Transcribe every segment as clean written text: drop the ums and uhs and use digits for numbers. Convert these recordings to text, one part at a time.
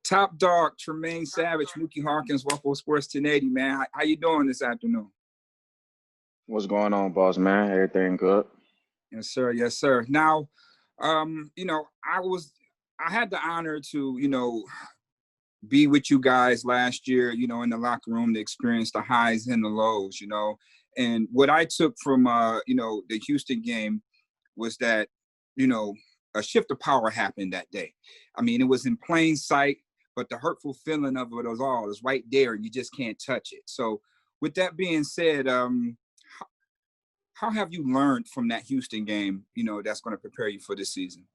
Top dog, Tremaine Savage, Mookie Hawkins, Waffle Sports 1080, man. How you doing this afternoon? What's going on, boss man? Everything good? Yes, sir. Yes, sir. Now, I had the honor to, be with you guys last year, in the locker room to experience the highs and the lows, And what I took from, the Houston game was that, a shift of power happened that day. I mean, it was in plain sight, but the hurtful feeling of it was right there, and you just can't touch it. So with that being said, how have you learned from that Houston game, that's going to prepare you for this season?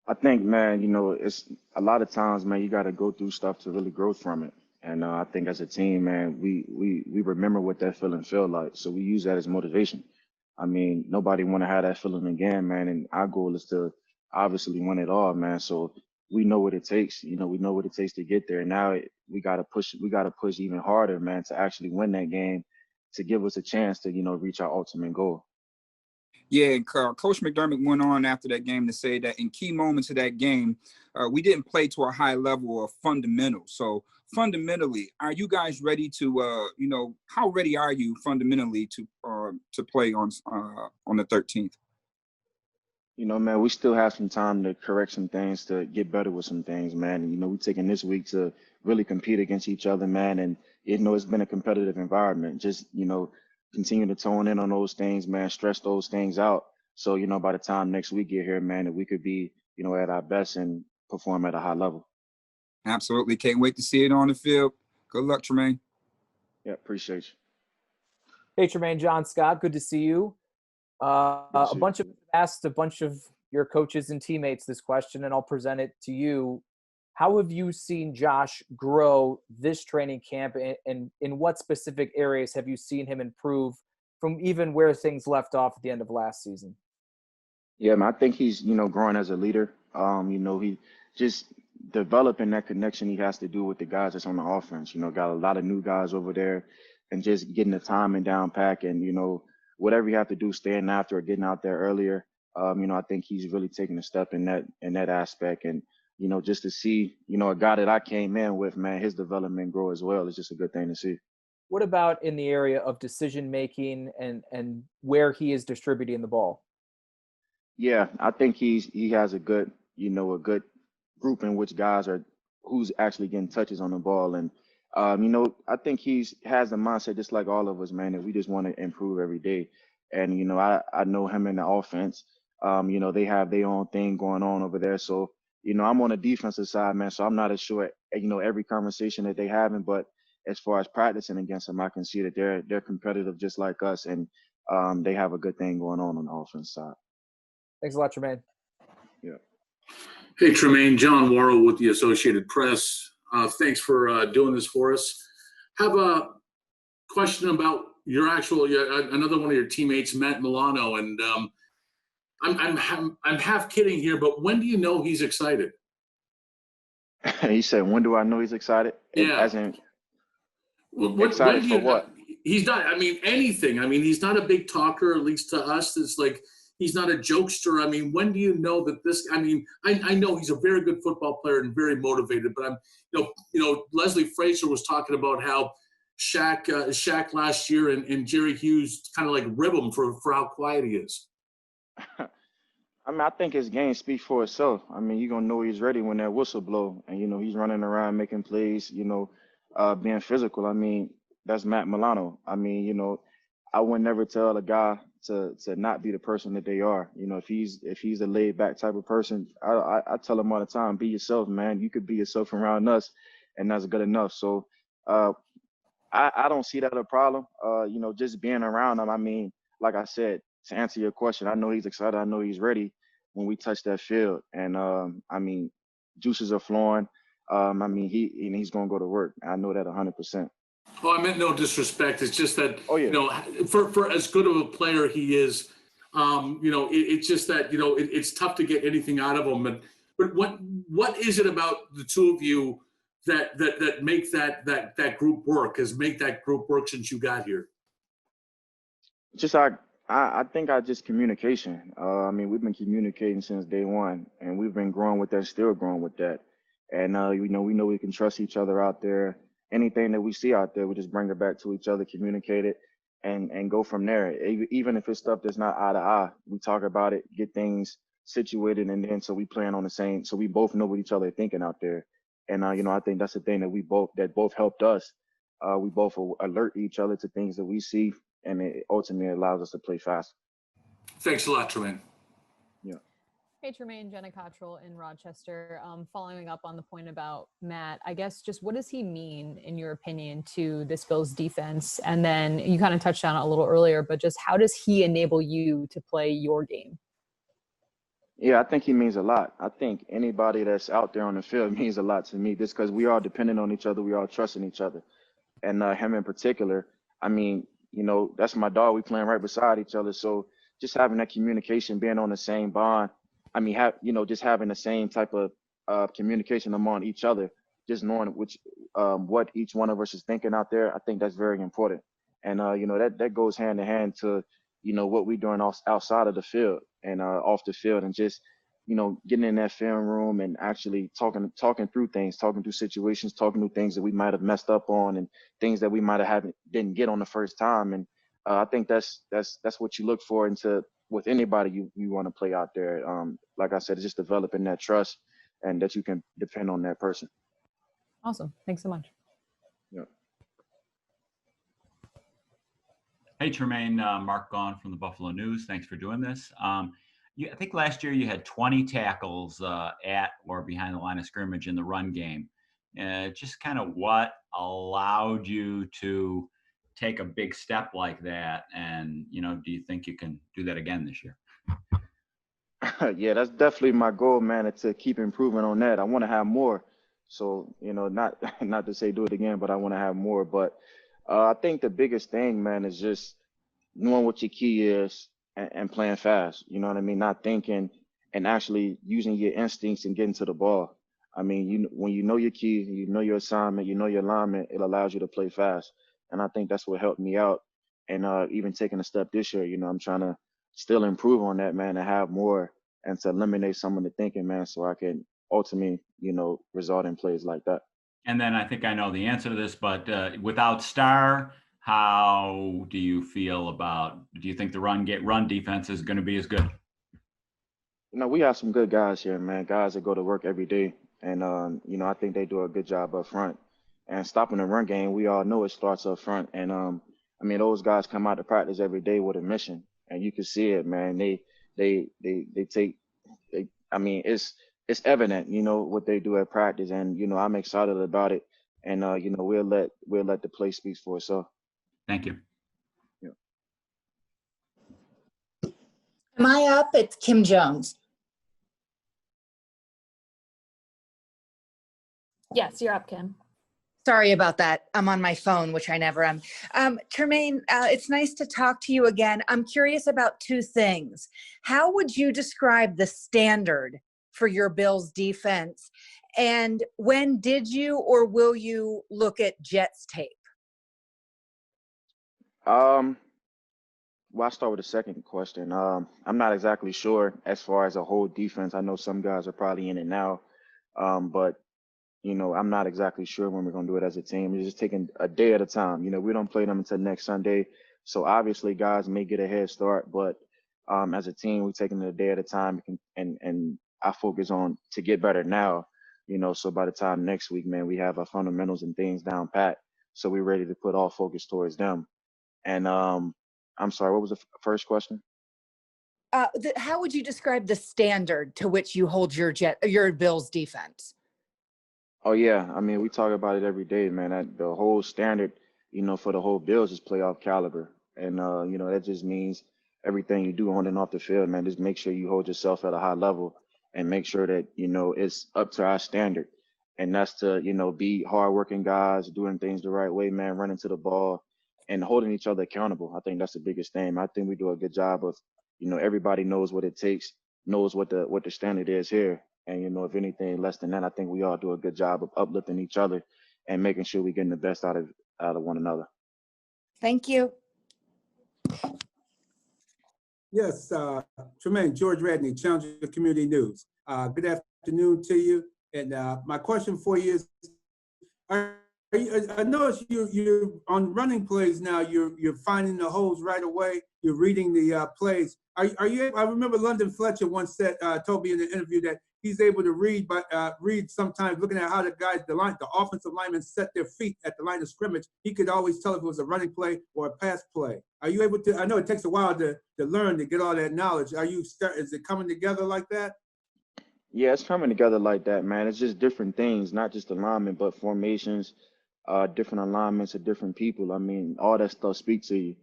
I think, man, it's a lot of times, man, you got to go through stuff to really grow from it. And I think as a team, man, we remember what that feeling felt like. So we use that as motivation. I mean, nobody want to have that feeling again, man. And our goal is to obviously win it all, man. So we know what it takes. We know what it takes to get there. Now we got to push even harder, man, to actually win that game, to give us a chance to, reach our ultimate goal. Yeah, and Coach McDermott went on after that game to say that in key moments of that game, we didn't play to a high level of fundamentals. So fundamentally, are you guys ready to, how ready are you fundamentally to play on the 13th? Man, we still have some time to correct some things, to get better with some things, man. And, we're taking this week to really compete against each other, man. And, it's been a competitive environment. Just, continue to tone in on those things, man, stress those things out. So, by the time next week get here, man, that we could be, at our best and perform at a high level. Absolutely. Can't wait to see it on the field. Good luck, Tremaine. Yeah, appreciate you. Hey, Tremaine, John Scott, good to see you. A bunch of your coaches and teammates this question, and I'll present it to you. How have you seen Josh grow this training camp, and in what specific areas have you seen him improve from even where things left off at the end of last season? Yeah, man, I think he's, growing as a leader. He just developing that connection he has to do with the guys that's on the offense. Got a lot of new guys over there, and just getting the timing down pat, and, whatever you have to do, staying after or getting out there earlier. I think he's really taking a step in that aspect. And, just to see, a guy that I came in with, man, his development grow as well is just a good thing to see. What about in the area of decision making and where he is distributing the ball? Yeah, I think he has a good group in which guys who's actually getting touches on the ball. And, I think has the mindset just like all of us, man, that we just want to improve every day. And, I know him in the offense. They have their own thing going on over there. So, I'm on the defensive side, man. So I'm not as sure, every conversation that they having, but as far as practicing against them, I can see that they're competitive just like us. And they have a good thing going on the offense side. Thanks a lot, Tremaine. Yeah. Hey, Tremaine, John Worrell with the Associated Press. Thanks for doing this for us. Have a question about another one of your teammates, Matt Milano, and I'm half kidding here, but when do you know he's excited? He said, "When do I know he's excited?" Yeah. As in, excited for what? He's not. I mean, anything. I mean, he's not a big talker, at least to us. It's like he's not a jokester. I mean, when do you know that this? I mean, I know he's a very good football player and very motivated, but Leslie Frazier was talking about how Shaq last year and Jerry Hughes kind of like rib him for how quiet he is. I mean, I think his game speaks for itself. I mean, you're going to know he's ready when that whistle blow, and, he's running around making plays, being physical. I mean, that's Matt Milano. I mean, I would never tell a guy to not be the person that they are. If he's a laid back type of person, I tell him all the time, be yourself, man. You could be yourself around us, and that's good enough. So I don't see that a problem. Just being around him. I mean, like I said, to answer your question, I know he's excited. I know he's ready when we touch that field. And, I mean, juices are flowing. I mean, he's going to go to work. I know that 100%. Oh, I meant no disrespect. It's just that, oh, yeah. For as good of a player he is, it's just that, it's tough to get anything out of him. But what is it about the two of you that make that group work, has made that group work since you got here? Just I think just communication. I mean, we've been communicating since day one, and we've been growing with that, still growing with that. And we know we can trust each other out there. Anything that we see out there, we just bring it back to each other, communicate it, and go from there. Even if it's stuff that's not eye to eye, we talk about it, get things situated, and then so we plan on the same. So we both know what each other are thinking out there. And I think that's the thing that both helped us. We both alert each other to things that we see, and it ultimately allows us to play fast. Thanks a lot, Tremaine. Yeah. Hey, Tremaine, Jenna Cottrell in Rochester. Following up on the point about Matt, I guess just what does he mean, in your opinion, to this Bills defense? And then you kind of touched on it a little earlier, but just how does he enable you to play your game? Yeah, I think he means a lot. I think anybody that's out there on the field means a lot to me, just because we are dependent on each other. We are trusting each other. And him in particular, I mean, that's my dog. We playing right beside each other. So just having that communication, being on the same bond, I mean, just having the same type of communication among each other, just knowing what each one of us is thinking out there, I think that's very important. And, that goes hand in hand to, what we're doing outside of the field and off the field, and just, getting in that film room and actually talking through things, talking through situations, talking through things that we might have messed up on and things that we might have didn't get on the first time. And I think that's what you look for with anybody you want to play out there. Like I said, it's just developing that trust and that you can depend on that person. Awesome. Thanks so much. Yeah. Hey, Tremaine, Mark Gaughan from the Buffalo News. Thanks for doing this. I think last year you had 20 tackles at or behind the line of scrimmage in the run game. Just kind of what allowed you to take a big step like that? And, do you think you can do that again this year? Yeah, that's definitely my goal, man, to keep improving on that. I want to have more. So, not to say do it again, but I want to have more. But I think the biggest thing, man, is just knowing what your key is and playing fast. You know what I mean? Not thinking and actually using your instincts and getting to the ball. I mean, when you know your key, you know your assignment, you know your alignment, it allows you to play fast. And I think that's what helped me out. And even taking a step this year, I'm trying to still improve on that, man, and have more and to eliminate some of the thinking, man, so I can ultimately, result in plays like that. And then I think I know the answer to this, but without Star, how do you feel do you think the run defense is going to be as good? We have some good guys here, man, guys that go to work every day. And, I think they do a good job up front. And stopping the run game, we all know it starts up front. And, those guys come out to practice every day with a mission. And you can see it, man. It's evident, what they do at practice. And, I'm excited about it. And, we'll let the play speak for itself. Thank you. Yeah. Am I up? It's Kim Jones. Yes, you're up, Kim. Sorry about that. I'm on my phone, which I never am. Tremaine, it's nice to talk to you again. I'm curious about two things. How would you describe the standard for your Bills defense? And when did you or will you look at Jets tape? Well, I'll start with the second question. I'm not exactly sure as far as a whole defense. I know some guys are probably in it now, but I'm not exactly sure when we're going to do it as a team. We're just taking a day at a time. We don't play them until next Sunday. So obviously guys may get a head start, but as a team, we're taking it a day at a time and I focus on to get better now, so by the time next week, man, we have our fundamentals and things down pat. So we're ready to put all focus towards them. And I'm sorry, what was the first question? How would you describe the standard to which you hold your Bills defense? Oh yeah, we talk about it every day, man. The whole standard, for the whole Bills is playoff caliber, and that just means everything you do on and off the field, man. Just make sure you hold yourself at a high level, and make sure that it's up to our standard, and that's to be hardworking guys, doing things the right way, man, running to the ball, and holding each other accountable. I think that's the biggest thing. I think we do a good job of, everybody knows what it takes, knows what the standard is here. And, if anything less than that, I think we all do a good job of uplifting each other and making sure we're getting the best out of one another. Thank you. Yes, Tremaine, George Redney, Challenger Community News. Good afternoon to you. And my question for you is, I noticed you're on running plays now. You're finding the holes right away. You're reading the plays. Are you? I remember London Fletcher once said, told me in an interview that he's able to read sometimes, looking at how the offensive linemen set their feet at the line of scrimmage. He could always tell if it was a running play or a pass play. Are you able to? I know it takes a while to learn to get all that knowledge. Is it coming together like that? Yeah, it's coming together like that, man. It's just different things, not just alignment, but formations, different alignments of different people. I mean, all that stuff speaks to you.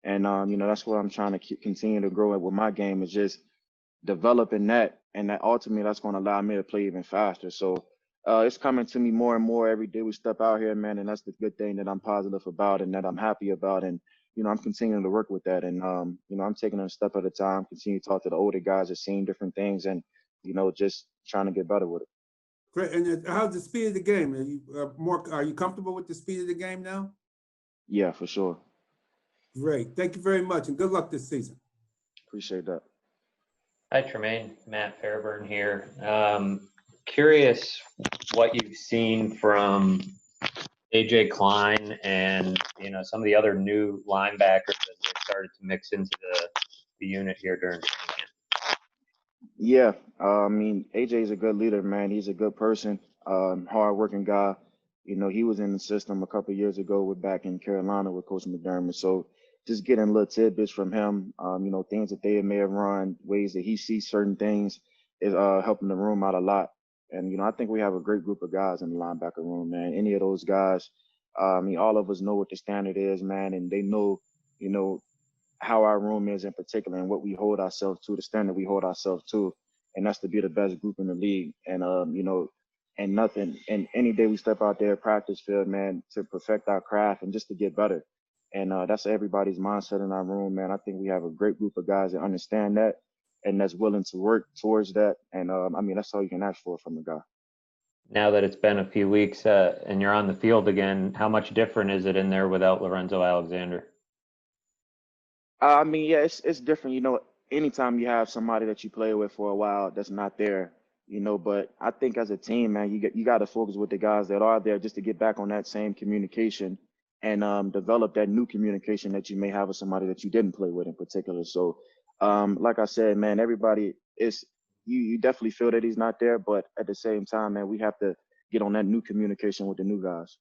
And, that's what I'm trying to continue to grow at with my game, is just developing that. And that ultimately, that's going to allow me to play even faster. So it's coming to me more and more every day we step out here, man. And that's the good thing that I'm positive about and that I'm happy about. And, I'm continuing to work with that. And, I'm taking it a step at a time, continue to talk to the older guys that seen different things and, just trying to get better with it. Great. And how's the speed of the game? Are you comfortable with the speed of the game now? Yeah, for sure. Great. Thank you very much, and good luck this season. Appreciate that. Hi, Tremaine. Matt Fairburn here. Curious what you've seen from AJ Klein and some of the other new linebackers that they've started to mix into the unit here during training camp. Yeah, AJ is a good leader, man. He's a good person, hard-working guy. He was in the system a couple of years ago back in Carolina with Coach McDermott. So just getting little tidbits from him, things that they may have run, ways that he sees certain things is helping the room out a lot. And, I think we have a great group of guys in the linebacker room, man. Any of those guys, all of us know what the standard is, man, and they know, how our room is in particular and what we hold ourselves to, the standard we hold ourselves to, and that's to be the best group in the league. And and any day we step out there practice field, man, to perfect our craft and just to get better. And that's everybody's mindset in our room, man. I think we have a great group of guys that understand that and that's willing to work towards that. And that's all you can ask for from a guy. Now that it's been a few weeks and you're on the field again, how much different is it in there without Lorenzo Alexander? Yeah, it's different. Anytime you have somebody that you play with for a while that's not there, but I think as a team, man, you got to focus with the guys that are there just to get back on that same communication and develop that new communication that you may have with somebody that you didn't play with in particular. So, like I said, man, everybody you definitely feel that he's not there, but at the same time, man, we have to get on that new communication with the new guys.